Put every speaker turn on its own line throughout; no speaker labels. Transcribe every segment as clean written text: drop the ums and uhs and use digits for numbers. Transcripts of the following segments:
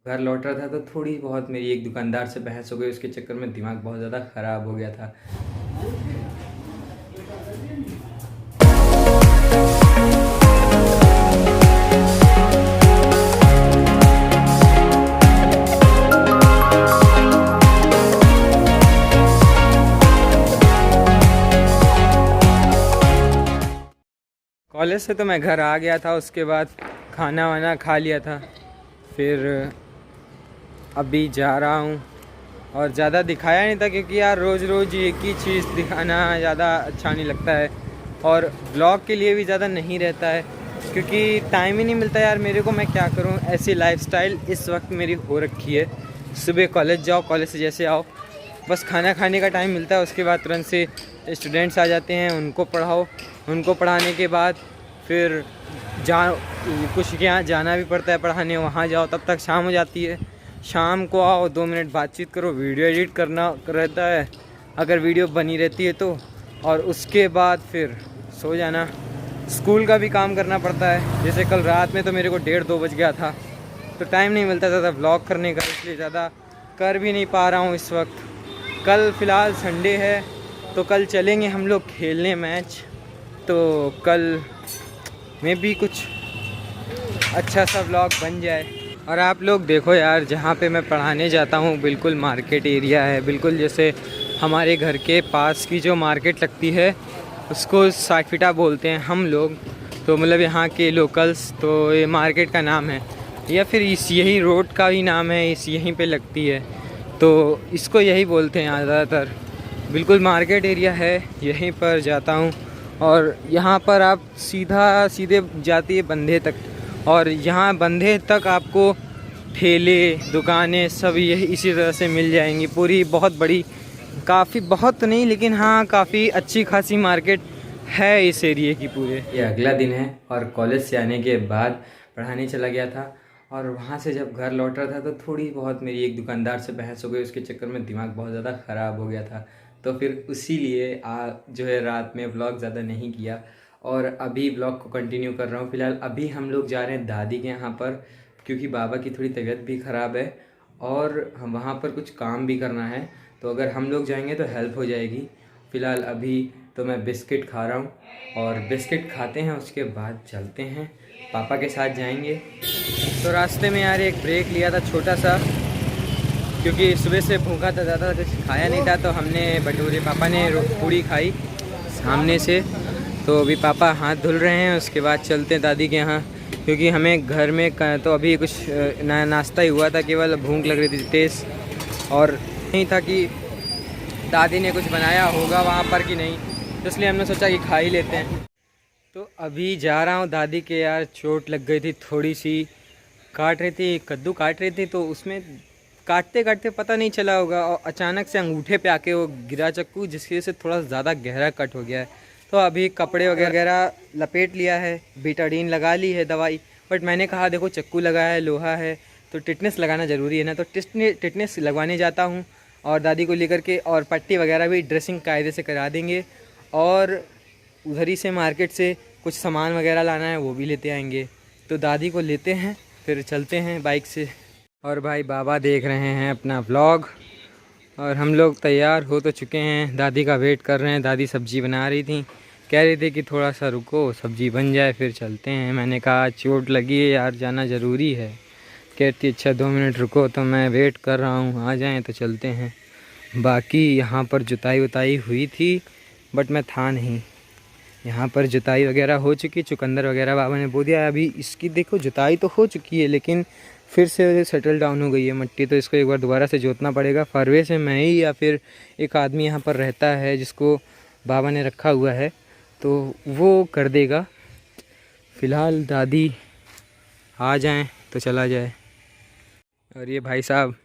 घर लौट रहा था तो थोड़ी बहुत मेरी एक दुकानदार से बहस हो गई। उसके चक्कर में दिमाग बहुत ज़्यादा ख़राब हो गया था। कॉलेज से तो मैं घर आ गया था, उसके बाद खाना वाना खा लिया था। फिर अभी जा रहा हूँ और ज़्यादा दिखाया नहीं था क्योंकि यार रोज़ रोज़ एक ही चीज़ दिखाना ज़्यादा अच्छा नहीं लगता है और ब्लॉग के लिए भी ज़्यादा नहीं रहता है क्योंकि टाइम ही नहीं मिलता यार मेरे को। मैं क्या करूँ, ऐसी लाइफस्टाइल इस वक्त मेरी हो रखी है। सुबह कॉलेज जाओ, कॉलेज से जैसे आओ बस खाना खाने का टाइम मिलता है, उसके बाद तुरंत से स्टूडेंट्स आ जाते हैं, उनको पढ़ाओ। उनको पढ़ाने के बाद फिर कुछ के यहाँ जाना भी पड़ता है पढ़ाने, वहाँ जाओ तब तक शाम हो जाती है। शाम को आओ, 2 मिनट बातचीत करो, वीडियो एडिट करना रहता है अगर वीडियो बनी रहती है तो, और उसके बाद फिर सो जाना। स्कूल का भी काम करना पड़ता है, जैसे कल रात में तो मेरे को 1:30-2 बज गया था, तो टाइम नहीं मिलता ज़्यादा व्लॉग करने का, इसलिए ज़्यादा कर भी नहीं पा रहा हूँ इस वक्त। कल फ़िलहाल संडे है तो कल चलेंगे हम लोग खेलने मैच, तो कल में भी कुछ अच्छा सा व्लॉग बन जाए। और आप लोग देखो यार, जहाँ पे मैं पढ़ाने जाता हूँ बिल्कुल मार्केट एरिया है, बिल्कुल जैसे हमारे घर के पास की जो मार्केट लगती है उसको साठफिटा बोलते हैं हम लोग, तो मतलब यहाँ के लोकल्स, तो ये मार्केट का नाम है या फिर इस यही रोड का ही नाम है, इस यहीं पे लगती है तो इसको यही बोलते हैं यहाँ ज़्यादातर। बिल्कुल मार्केट एरिया है, यहीं पर जाता हूँ और यहाँ पर आप सीधे जाती है बंधे तक, और यहाँ बंधे तक आपको ठेले दुकानें सब यही इसी तरह से मिल जाएंगी। पूरी बहुत बड़ी, काफ़ी बहुत तो नहीं लेकिन हाँ काफ़ी अच्छी खासी मार्केट है इस एरिए की पूरे। ये अगला दिन है और कॉलेज से आने के बाद पढ़ाने चला गया था और वहाँ से जब घर लौट रहा था तो थोड़ी बहुत मेरी एक दुकानदार से बहस हो गई। उसके चक्कर में दिमाग बहुत ज़्यादा ख़राब हो गया था, तो फिर उसी लिए जो है रात में व्लॉग ज़्यादा नहीं किया और अभी व्लॉग को कंटिन्यू कर रहा हूँ। फ़िलहाल अभी हम लोग जा रहे हैं दादी के यहाँ पर क्योंकि बाबा की थोड़ी तबीयत भी ख़राब है और हम वहाँ पर कुछ काम भी करना है, तो अगर हम लोग जाएंगे तो हेल्प हो जाएगी। फ़िलहाल अभी तो मैं बिस्किट खा रहा हूँ और बिस्किट खाते हैं उसके बाद चलते हैं, पापा के साथ जाएंगे। तो रास्ते में यार एक ब्रेक लिया था छोटा सा, क्योंकि सुबह से भूखा था, ज़्यादा कुछ खाया नहीं था, तो हमने भटूरे, पापा ने पूड़ी खाई सामने से। तो अभी पापा हाथ धुल रहे हैं, उसके बाद चलते हैं दादी के यहाँ, क्योंकि हमें घर में तो अभी कुछ नाश्ता ही हुआ था, केवल भूख लग रही थी तेज़, और नहीं था कि दादी ने कुछ बनाया होगा वहाँ पर कि नहीं, तो इसलिए हमने सोचा कि खा ही लेते हैं। तो अभी जा रहा हूँ दादी के, यार चोट लग गई थी थोड़ी सी, काट रही थी, कद्दू काट रही थी, तो उसमें काटते काटते पता नहीं चला होगा और अचानक से अंगूठे पे आके वो गिरा चक्कू, जिसकी वजह से थोड़ा ज़्यादा गहरा कट हो गया है। तो अभी कपड़े वगैरह लपेट लिया है, बीटाडीन लगा ली है दवाई, बट मैंने कहा देखो चक्कू लगा है, लोहा है, तो टिटनेस लगाना ज़रूरी है ना, तो टिटनेस लगवाने जाता हूँ और दादी को लेकर के, और पट्टी वगैरह भी ड्रेसिंग कायदे से करा देंगे, और उधर ही से मार्केट से कुछ सामान वगैरह लाना है वो भी लेते आएंगे। तो दादी को लेते हैं फिर चलते हैं बाइक से। और भाई बाबा देख रहे हैं अपना व्लॉग और हम लोग तैयार हो तो चुके हैं, दादी का वेट कर रहे हैं। दादी सब्ज़ी बना रही थी, कह रही थी कि थोड़ा सा रुको सब्ज़ी बन जाए फिर चलते हैं। मैंने कहा चोट लगी है यार, जाना ज़रूरी है। कहती अच्छा 2 मिनट रुको, तो मैं वेट कर रहा हूँ, आ जाएँ तो चलते हैं। बाकी यहाँ पर जुताई उताई हुई थी बट मैं था नहीं, यहाँ पर जुताई वगैरह हो चुकी, चुकंदर वगैरह बाबा ने बो दिया। अभी इसकी देखो जुताई तो हो चुकी है लेकिन फिर से सेटल डाउन हो गई है मट्टी, तो इसको एक बार दोबारा से जोतना पड़ेगा। फरवे से मैं ही या फिर एक आदमी यहाँ पर रहता है जिसको बाबा ने रखा हुआ है, तो वो कर देगा। फ़िलहाल दादी आ जाएं तो चला जाए। और ये भाई साहब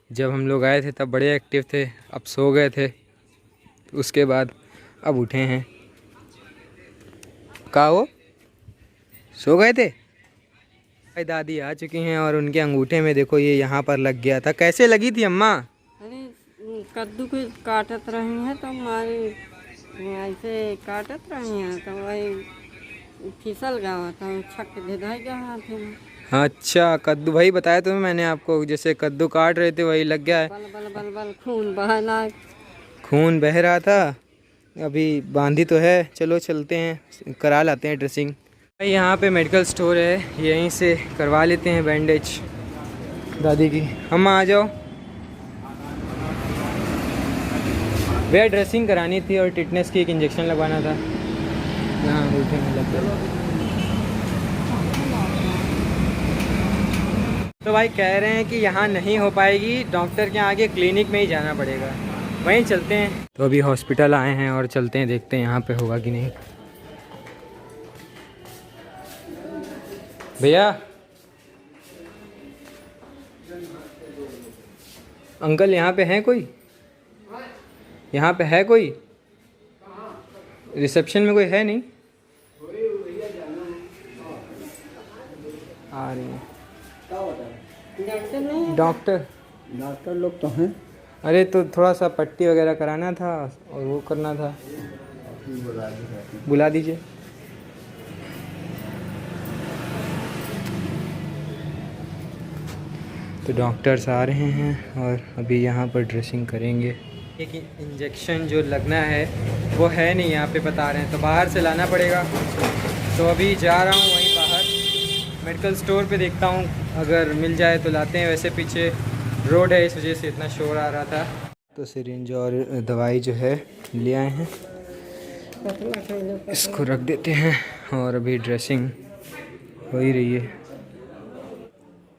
जब हम लोग आए थे तब बड़े एक्टिव थे, अब सो गए थे, तो उसके बाद अब उठे हैं। कहा वो सो गए थे? भाई दादी आ चुकी हैं और उनके अंगूठे में देखो ये यहाँ पर लग गया था। कैसे लगी थी अम्मा?
अरे कद्दू के काटत रही है तो हमारी ऐसे काटत रही है तो वही फिसल गया था, छक धिधाई गया हाथ में।
अच्छा, कद्दू भाई बताया तुम्हें मैंने आपको, जैसे कद्दू काट रहे थे वही लग गया है।
बल बल बल बल खून बहना।
खून बह रहा था, अभी बांधी तो है। चलो चलते हैं, करा लाते हैं ड्रेसिंग। भाई यहाँ पे मेडिकल स्टोर है, यहीं से करवा लेते हैं बैंडेज दादी की। अम्मा आ जाओ भैया, ड्रेसिंग करानी थी और टिटनेस की एक इंजेक्शन लगवाना था। यहाँ उल्टे में लग गया। तो भाई कह रहे हैं कि यहाँ नहीं हो पाएगी, डॉक्टर के आगे क्लिनिक में ही जाना पड़ेगा, वहीं चलते हैं। तो अभी हॉस्पिटल आए हैं और चलते हैं, देखते हैं यहाँ पे होगा कि नहीं। भैया, अंकल यहाँ पे हैं कोई? यहाँ पे है कोई? रिसेप्शन में कोई है नहीं? आ रही है
डॉक्टर नहीं?
डॉक्टर लोग तो हैं।
अरे तो थोड़ा सा पट्टी वगैरह कराना था और वो करना था। बुला दीजिए। तो डॉक्टर्स आ रहे हैं और अभी यहाँ पर ड्रेसिंग करेंगे। एक इंजेक्शन जो लगना है वो है नहीं यहाँ पे बता रहे हैं, तो बाहर से लाना पड़ेगा। तो अभी जा रहा हूँ वहीं बाहर मेडिकल स्टोर पे, देखता हूँ अगर मिल जाए तो लाते हैं। वैसे पीछे रोड है, इस वजह से इतना शोर आ रहा था। तो सिरिंज और दवाई जो है ले आए हैं, इसको रख देते हैं और अभी ड्रेसिंग हो ही रही है।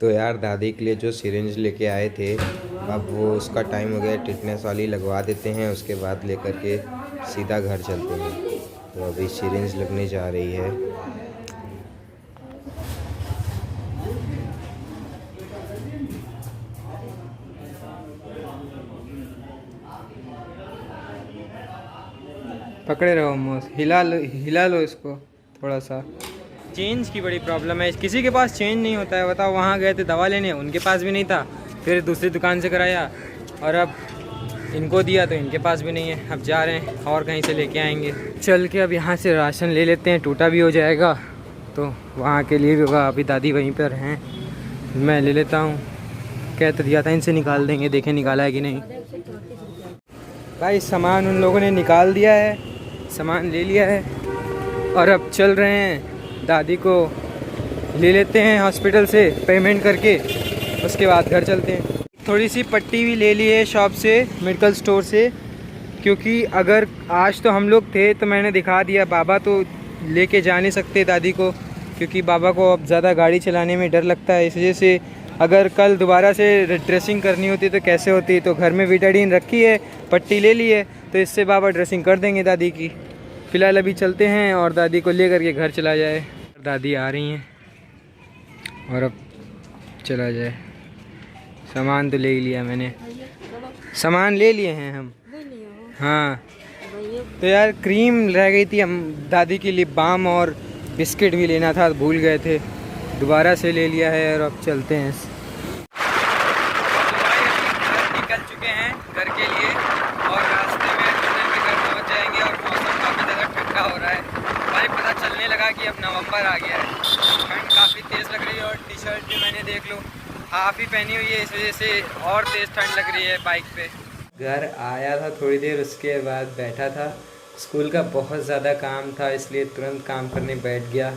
तो यार दादी के लिए जो सिरिंज लेके आए थे, अब वो उसका टाइम हो गया, टिटनेस वाली लगवा देते हैं, उसके बाद लेकर के सीधा घर चलते हैं। तो अभी सिरिंज लगने जा रही है।
पकड़े रहो मोस, हिला लो इसको थोड़ा सा। चेंज की बड़ी प्रॉब्लम है, किसी के पास चेंज नहीं होता है। बताओ, वहाँ गए थे दवा लेने, उनके पास भी नहीं था, फिर दूसरी दुकान से कराया और अब इनको दिया तो इनके पास भी नहीं है। अब जा रहे हैं और कहीं से लेके आएंगे। चल के अब यहाँ से राशन ले लेते हैं, टूटा भी हो जाएगा तो वहाँ के लिए भी होगा। अभी दादी वहीं पर हैं, मैं ले लेता हूँ। कह तो दिया था इनसे निकाल देंगे, देखें निकाला है कि नहीं। भाई सामान उन लोगों ने निकाल दिया है, सामान ले लिया है और अब चल रहे हैं। दादी को ले लेते हैं हॉस्पिटल से पेमेंट करके, उसके बाद घर चलते हैं। थोड़ी सी पट्टी भी ले ली है शॉप से, मेडिकल स्टोर से, क्योंकि अगर आज तो हम लोग थे तो मैंने दिखा दिया। बाबा तो लेके जा नहीं सकते दादी को, क्योंकि बाबा को अब ज़्यादा गाड़ी चलाने में डर लगता है। इस वजह से अगर कल दोबारा से ड्रेसिंग करनी होती तो कैसे होती। तो घर में बीटाडीन रखी है, पट्टी ले ली है, तो इससे बाबा ड्रेसिंग कर देंगे दादी की। फ़िलहाल अभी चलते हैं और दादी को ले करके घर चला जाए। दादी आ रही हैं और अब चला जाए। सामान तो ले ही लिया मैंने, सामान ले लिए हैं हम। हाँ तो यार क्रीम रह गई थी, हम दादी की लिप बाम और बिस्किट भी लेना था, भूल गए थे, दोबारा से ले लिया है और अब चलते हैं। निकल चुके हैं घर के लिए और रास्ते में टनल के घर पहुँच जाएंगे और मौसम काफ़ी ज़्यादा ठंडा हो रहा है। भाई पता चलने लगा कि अब नवंबर आ गया है, ठंड काफ़ी तेज़ लग रही है और टी शर्ट भी मैंने देख लो हाफ ही पहनी हुई है, इस वजह से और तेज़ ठंड लग रही है बाइक पे। घर आया था थोड़ी देर, उसके बाद बैठा था। स्कूल का बहुत ज़्यादा काम था इसलिए तुरंत काम करने बैठ गया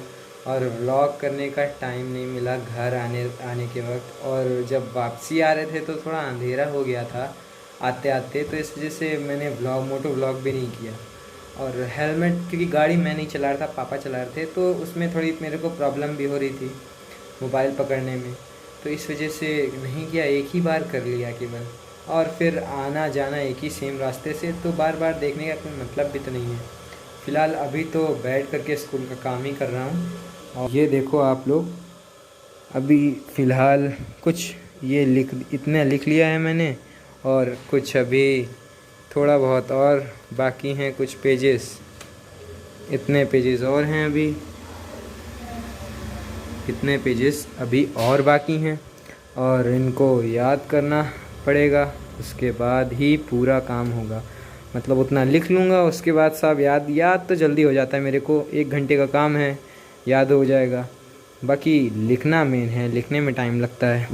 और व्लॉग करने का टाइम नहीं मिला घर आने के वक्त। और जब वापसी आ रहे थे तो थोड़ा अंधेरा हो गया था आते आते, तो इस वजह से मैंने मोटो व्लॉग भी नहीं किया। और हेलमेट, क्योंकि गाड़ी मैं नहीं चला रहा था, पापा चला रहे थे, तो उसमें थोड़ी मेरे को प्रॉब्लम भी हो रही थी मोबाइल पकड़ने में, तो इस वजह से नहीं किया। एक ही बार कर लिया केवल, और फिर आना जाना एक ही सेम रास्ते से, तो बार बार देखने का कोई मतलब भी तो नहीं है। फ़िलहाल अभी तो बैठ करके स्कूल का काम ही कर रहा हूँ। और ये देखो आप लोग, अभी फ़िलहाल कुछ ये इतना लिख लिया है मैंने, और कुछ अभी थोड़ा बहुत और बाकी हैं, कुछ पेजेस, इतने पेजेस और हैं अभी, इतने पेजेस अभी और बाकी हैं और इनको याद करना पड़ेगा, उसके बाद ही पूरा काम होगा। मतलब उतना लिख लूँगा, उसके बाद सब याद तो जल्दी हो जाता है मेरे को, 1 घंटे का काम है, याद हो जाएगा। बाकी लिखना मेन है, लिखने में टाइम लगता है।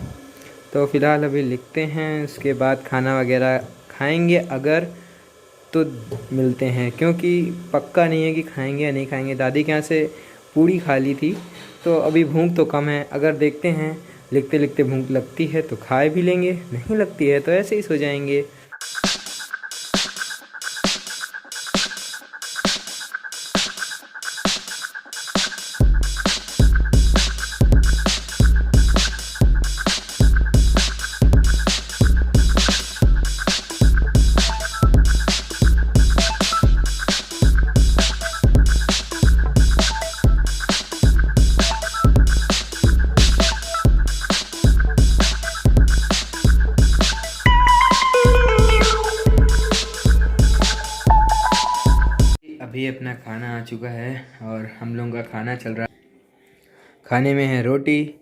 तो फ़िलहाल अभी लिखते हैं, उसके बाद खाना वगैरह खाएंगे अगर तो मिलते हैं, क्योंकि पक्का नहीं है कि खाएंगे या नहीं खाएंगे। दादी के यहाँ से पूड़ी खा ली थी तो अभी भूख तो कम है। अगर देखते हैं लिखते लिखते भूख लगती है तो खा भी लेंगे, नहीं लगती है तो ऐसे ही सो जाएंगे। अभी अपना खाना आ चुका है और हम लोगों का खाना चल रहा है। खाने में है रोटी,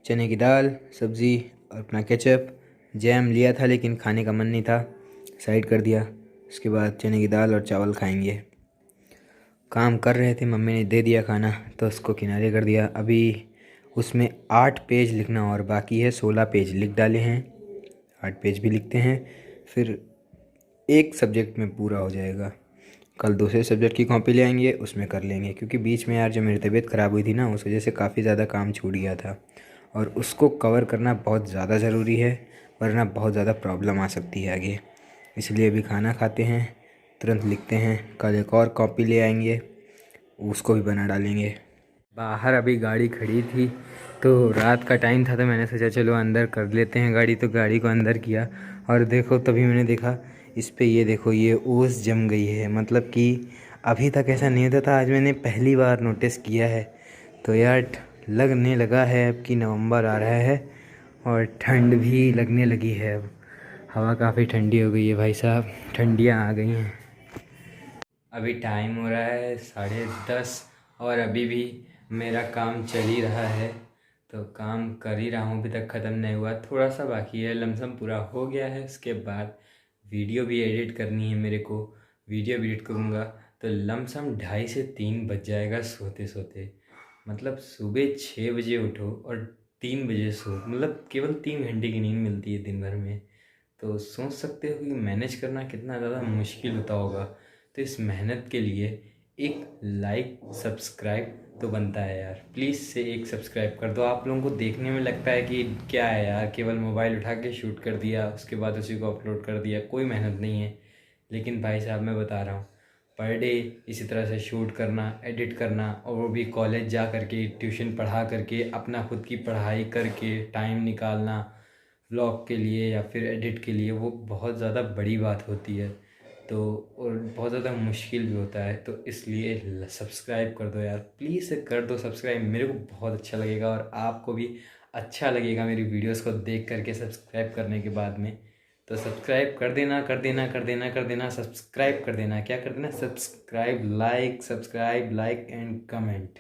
चने की दाल, सब्ज़ी और अपना केचप। जैम लिया था लेकिन खाने का मन नहीं था, साइड कर दिया। उसके बाद चने की दाल और चावल खाएंगे। काम कर रहे थे, मम्मी ने दे दिया खाना तो उसको किनारे कर दिया। अभी उसमें 8 पेज लिखना और बाकी है, 16 पेज लिख डाले हैं। 8 पेज भी लिखते हैं, फिर एक सब्जेक्ट में पूरा हो जाएगा। कल दूसरे सब्जेक्ट की कॉपी ले आएंगे, उसमें कर लेंगे। क्योंकि बीच में यार जब मेरी तबीयत ख़राब हुई थी ना, उस वजह से काफ़ी ज़्यादा काम छूट गया था और उसको कवर करना बहुत ज़्यादा ज़रूरी है, वरना बहुत ज़्यादा प्रॉब्लम आ सकती है आगे। इसलिए अभी खाना खाते हैं, तुरंत लिखते हैं। कल एक और कॉपी ले आएंगे, उसको भी बना डालेंगे। बाहर अभी गाड़ी खड़ी थी तो रात का टाइम था तो मैंने सोचा चलो अंदर कर लेते हैं गाड़ी। तो गाड़ी को अंदर किया और देखो तभी मैंने देखा इस पे, ये देखो ये ओस जम गई है। मतलब कि अभी तक ऐसा नहीं होता था, आज मैंने पहली बार नोटिस किया है। तो यार लगने लगा है अब कि नवंबर आ रहा है और ठंड भी लगने लगी है। अब हवा काफ़ी ठंडी हो गई है भाई साहब, ठंडियाँ आ गई हैं। अभी टाइम हो रहा है 10:30 और अभी भी मेरा काम चल ही रहा है। तो काम कर ही रहा हूँ, अभी तक ख़त्म नहीं हुआ, थोड़ा सा बाकी है। लमसम पूरा हो गया है। उसके बाद वीडियो भी एडिट करनी है मेरे को। वीडियो भी एडिट करूँगा तो लमसम 2:30 से 3 बज जाएगा सोते सोते। मतलब सुबह 6 बजे उठो और 3 बजे सो, मतलब केवल 3 घंटे की नींद मिलती है दिन भर में। तो सोच सकते हो कि मैनेज करना कितना ज़्यादा मुश्किल होता होगा। तो इस मेहनत के लिए एक लाइक सब्सक्राइब तो बनता है यार, प्लीज़ से एक सब्सक्राइब कर दो। आप लोगों को देखने में लगता है कि क्या है यार, केवल मोबाइल उठा के शूट कर दिया, उसके बाद उसी को अपलोड कर दिया, कोई मेहनत नहीं है। लेकिन भाई साहब मैं बता रहा हूँ, पर डे इसी तरह से शूट करना, एडिट करना, और वो भी कॉलेज जा करके, ट्यूशन पढ़ा करके, अपना खुद की पढ़ाई करके टाइम निकालना व्लॉग के लिए या फिर एडिट के लिए, वो बहुत ज़्यादा बड़ी बात होती है। तो और बहुत ज़्यादा मुश्किल भी होता है। तो इसलिए सब्सक्राइब कर दो यार, प्लीज़ कर दो सब्सक्राइब, मेरे को बहुत अच्छा लगेगा और आपको भी अच्छा लगेगा मेरी वीडियोस को देख करके सब्सक्राइब करने के बाद में। तो सब्सक्राइब कर देना, कर देना, कर देना, कर देना, सब्सक्राइब कर देना। क्या कर देना? Subscribe, like and comment.